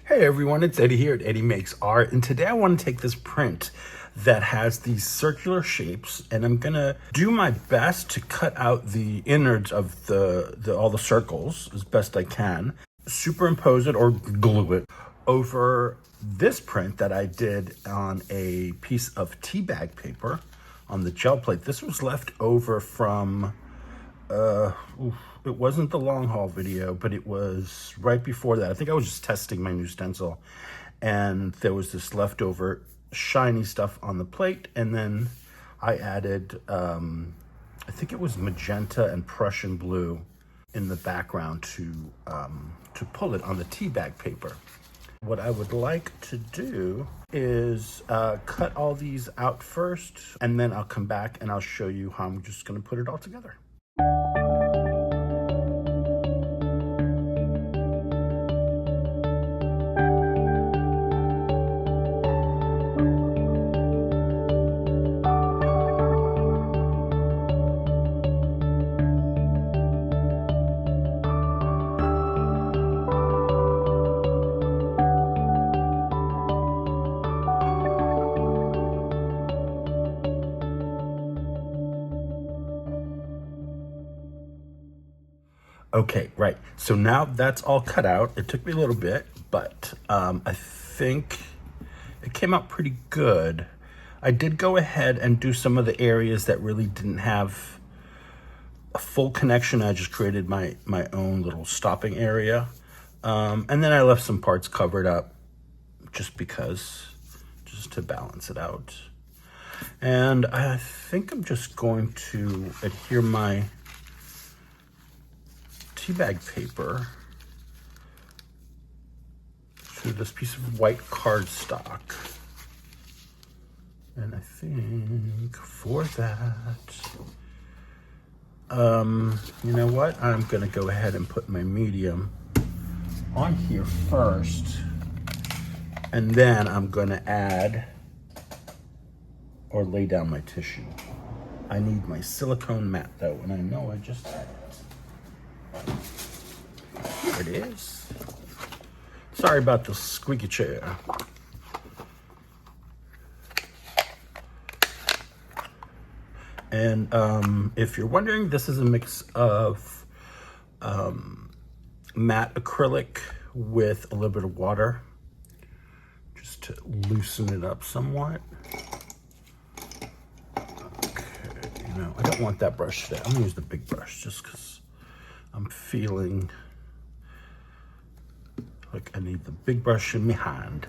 Hey everyone, it's Eddie here at Eddie Makes Art, and today I want to take this print that has these circular shapes, and I'm gonna do my best to cut out the innards of all the circles as best I can, superimpose it or glue it over this print that I did on a piece of tea bag paper on the gel plate. This was left over from it wasn't the long haul video, but it was right before that. I think I was just testing my new stencil, and there was this leftover shiny stuff on the plate, and then I added I think it was magenta and Prussian blue in the background to pull it on the tea bag paper. What I would like to do is cut all these out first, and then I'll come back and I'll show you how I'm just going to put it all together. Okay, right. So now that's all cut out. It took me a little bit, but I think it came out pretty good. I did go ahead and do some of the areas that really didn't have a full connection. I just created my own little stopping area. And then I left some parts covered up just to balance it out. And I think I'm just going to adhere my tea bag paper to this piece of white cardstock. And I think for that, you know what? I'm gonna go ahead and put my medium on here first, and then I'm gonna add or lay down my tissue. I need my silicone mat though, and I know I just had it. Here it is. Sorry about the squeaky chair. And if you're wondering, this is a mix of matte acrylic with a little bit of water, just to loosen it up somewhat. Okay, you know, I don't want that brush today. I'm gonna use the big brush just because I'm feeling like I need the big brush in my hand.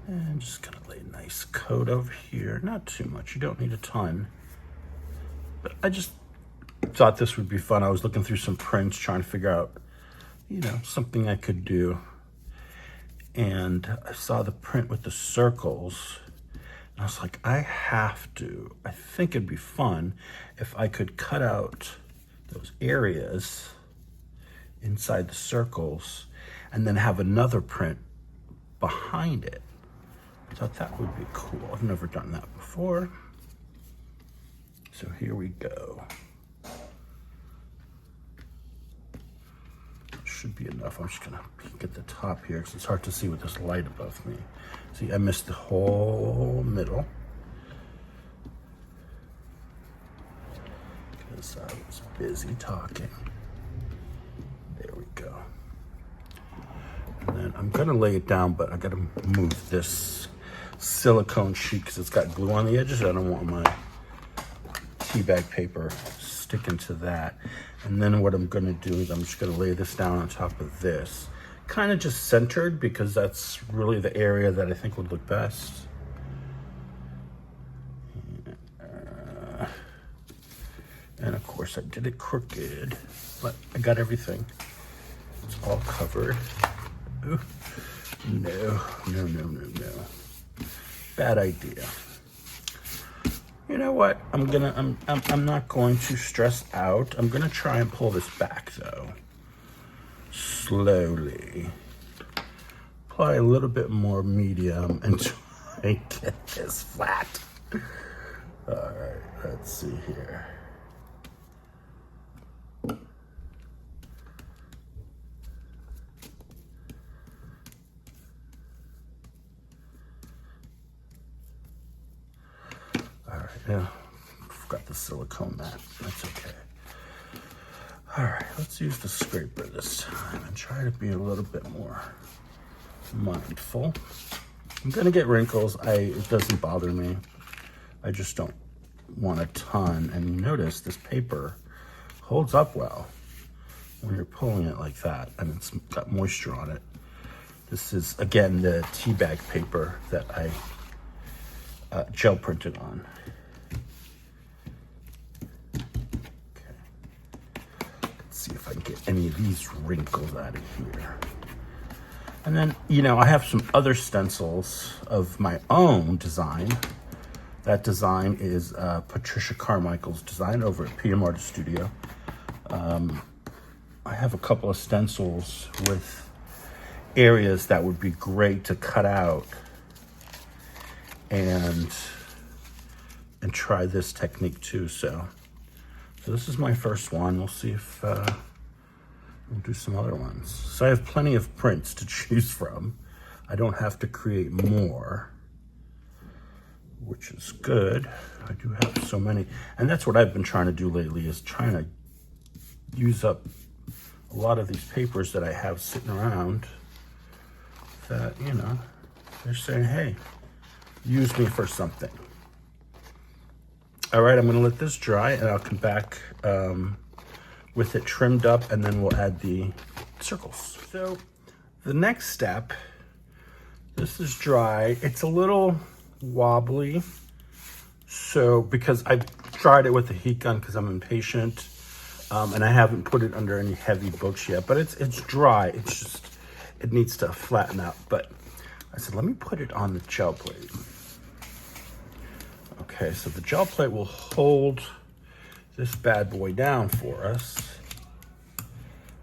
And I'm just gonna lay a nice coat over here. Not too much, you don't need a ton. But I just thought this would be fun. I was looking through some prints trying to figure out, you know, something I could do. And I saw the print with the circles. And I was like, I think it'd be fun if I could cut out those areas inside the circles and then have another print behind it. I thought that would be cool. I've never done that before. So here we go. Should be enough. I'm just gonna peek at the top here because it's hard to see with this light above me. See, I missed the whole middle because I was busy talking. There we go. And then I'm gonna lay it down, but I gotta move this silicone sheet because it's got glue on the edges. I don't want my tea bag paper sticking to that. And then what I'm gonna do is I'm just gonna lay this down on top of this. Kind of just centered because that's really the area that I think would look best. And of course I did it crooked, but I got everything. It's all covered. Ooh. No. Bad idea. You know what? I'm not going to stress out. I'm gonna try and pull this back though. Slowly. Apply a little bit more medium and try and get this flat. All right, let's see here. Yeah, forgot the silicone mat. That's okay. All right, let's use the scraper this time and try to be a little bit more mindful. I'm gonna get wrinkles. It doesn't bother me. I just don't want a ton. And you notice this paper holds up well when you're pulling it like that, and it's got moisture on it. This is, again, the tea bag paper that I gel printed on. See if I can get any of these wrinkles out of here. And then, you know, I have some other stencils of my own design. That design is Patricia Carmichael's design over at PM Artist Studio. I have a couple of stencils with areas that would be great to cut out and try this technique too. So this is my first one. We'll see if we'll do some other ones. So I have plenty of prints to choose from. I don't have to create more, which is good. I do have so many. And that's what I've been trying to do lately, is trying to use up a lot of these papers that I have sitting around that, you know, they're saying, hey, use me for something. All right, I'm gonna let this dry and I'll come back with it trimmed up, and then we'll add the circles. So the next step, this is dry. It's a little wobbly. So because I dried it with a heat gun because I'm impatient, and I haven't put it under any heavy books yet, but it's dry. It's just, it needs to flatten out. But I said, let me put it on the gel plate. Okay, so the gel plate will hold this bad boy down for us,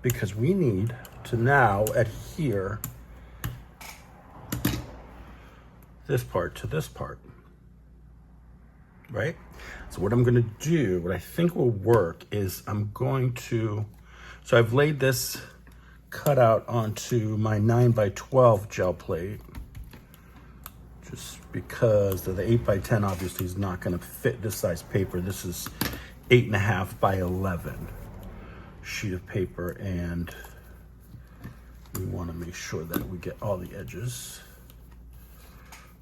because we need to now adhere this part to this part, right? So what I'm gonna do, what I think will work, is so I've laid this cutout onto my 9x12 gel plate, just because the 8x10 obviously is not gonna fit this size paper. This is 8.5 by 11 sheet of paper, and we wanna make sure that we get all the edges.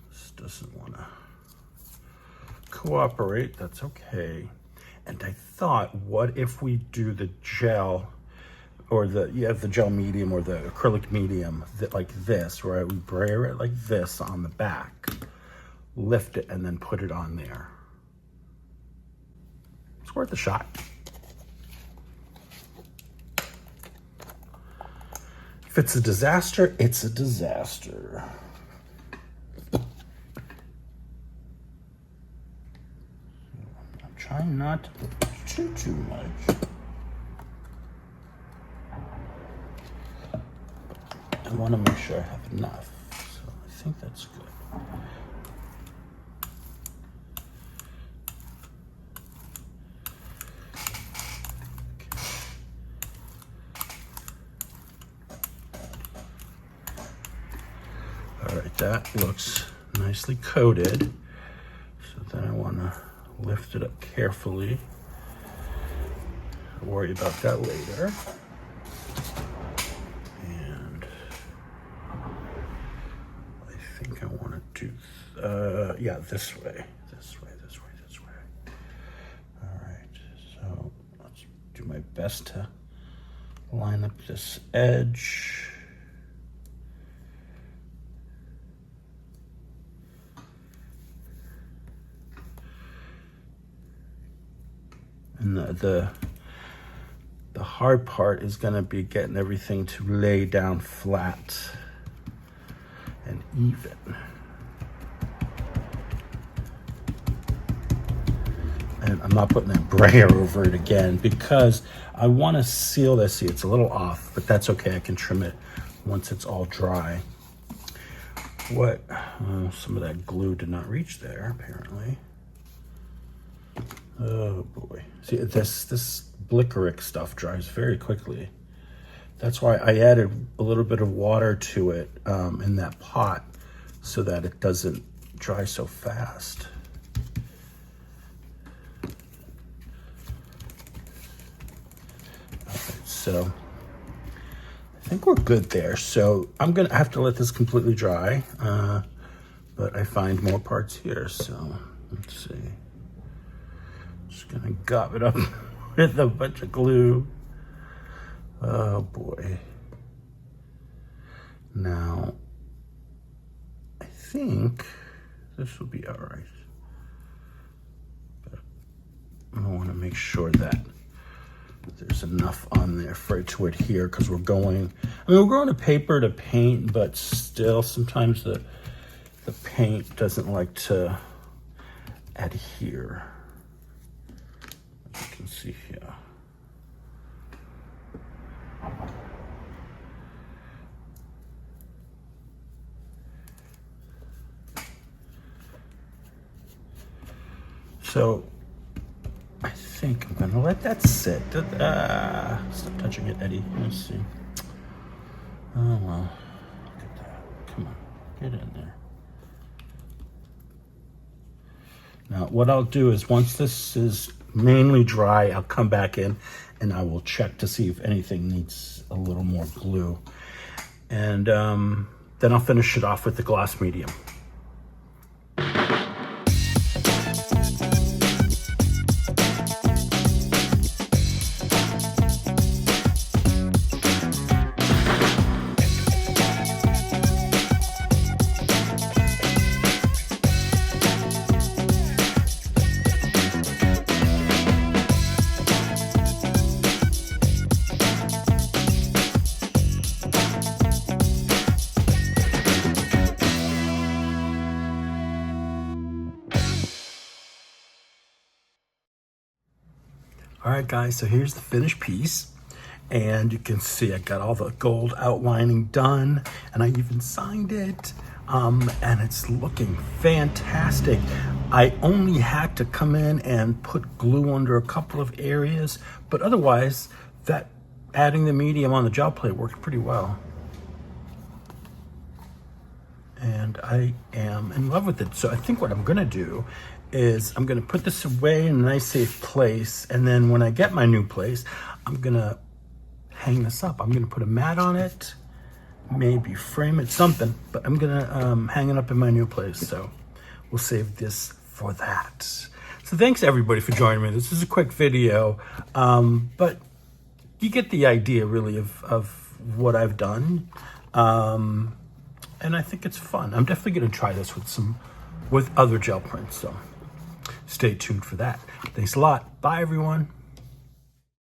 This doesn't wanna cooperate, that's okay. And I thought, what if we do the gel, or the gel medium or the acrylic medium, that like this, where we brayer it like this on the back, lift it, and then put it on there. It's worth a shot. If it's a disaster, it's a disaster. I'm trying not to put too much. I want to make sure I have enough, so I think that's good. All right, that looks nicely coated. So then I want to lift it up carefully. I'll worry about that later. And I think I want to do, yeah, this way. All right, so let's do my best to line up this edge. And the hard part is going to be getting everything to lay down flat and even. And I'm not putting that brayer over it again because I want to seal this. See, it's a little off, but that's okay. I can trim it once it's all dry. Some of that glue did not reach there, apparently. Oh boy. See, this Blickerick stuff dries very quickly. That's why I added a little bit of water to it in that pot so that it doesn't dry so fast. So I think we're good there. So I'm gonna have to let this completely dry, but I find more parts here. So let's see. Just gonna gob it up with a bunch of glue. Oh boy. Now, I think this will be all right. But I want to make sure that there's enough on there for it to adhere, because we're going to paper to paint, but still sometimes the paint doesn't like to adhere. As you can see here. So I think I'm gonna let that sit. Stop touching it, Eddie. Let's see. Oh well. Look at that. Come on, get in there. Now what I'll do is, once this is mainly dry, I'll come back in and I will check to see if anything needs a little more glue. And then I'll finish it off with the gloss medium. All right, guys, so here's the finished piece. And you can see I got all the gold outlining done, and I even signed it. And it's looking fantastic. I only had to come in and put glue under a couple of areas, but otherwise, that adding the medium on the gel plate worked pretty well. And I am in love with it. So I think what I'm gonna do is I'm gonna put this away in a nice safe place, and then when I get my new place, I'm gonna hang this up. I'm gonna put a mat on it, maybe frame it, something, but I'm gonna hang it up in my new place. So we'll save this for that. So thanks everybody for joining me. This is a quick video, but you get the idea really of what I've done. And I think it's fun. I'm definitely gonna try this with other gel prints, so stay tuned for that. Thanks a lot. Bye everyone.